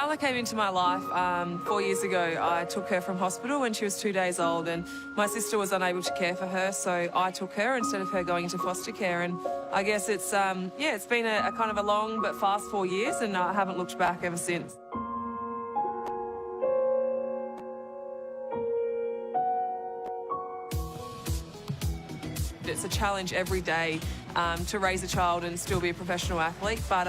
Zala came into my life 4 years ago. I took her from hospital when she was 2 days old, and my sister was unable to care for her, so I took her instead of her going into foster care. And I guess it's been a kind of a long but fast 4 years, and I haven't looked back ever since. It's a challenge every day to raise a child and still be a professional athlete. But,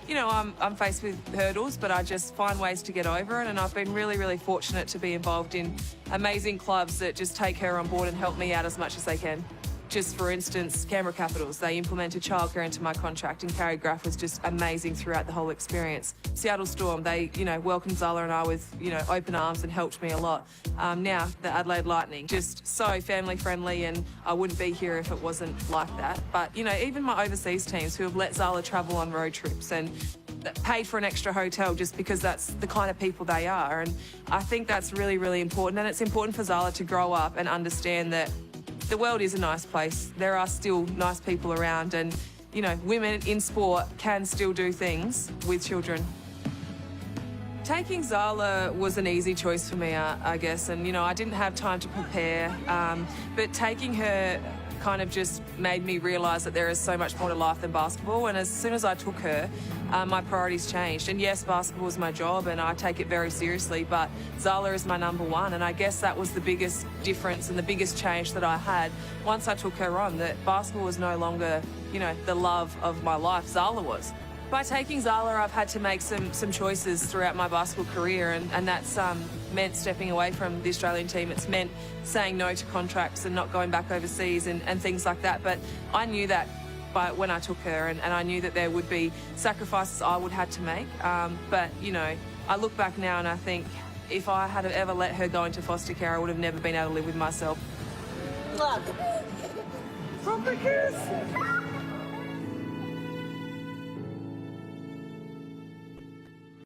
you know, I'm faced with hurdles, but I just find ways to get over it. And I've been really, really fortunate to be involved in amazing clubs that just take her on board and help me out as much as they can. Just for instance, Canberra Capitals, they implemented childcare into my contract, and Carrie Graff was just amazing throughout the whole experience. Seattle Storm, they, welcomed Zala and I with, open arms and helped me a lot. Now, the Adelaide Lightning, just so family friendly, and I wouldn't be here if it wasn't like that. But, even my overseas teams who have let Zala travel on road trips and paid for an extra hotel just because that's the kind of people they are. And I think that's really, really important. And it's important for Zala to grow up and understand that the world is a nice place. There are still nice people around, and, women in sport can still do things with children. Taking Zala was an easy choice for me, I guess, and, I didn't have time to prepare, but taking her kind of just made me realise that there is so much more to life than basketball. And as soon as I took her, my priorities changed. And yes, basketball is my job and I take it very seriously, but Zala is my number one. And I guess that was the biggest difference and the biggest change that I had once I took her on, that basketball was no longer, the love of my life. Zala was. By taking Zala, I've had to make some choices throughout my basketball career, and that's meant stepping away from the Australian team. It's meant saying no to contracts and not going back overseas and things like that. But I knew that when I took her, and I knew that there would be sacrifices I would have to make. But, I look back now and I think if I had ever let her go into foster care, I would have never been able to live with myself. Look. Proper kiss.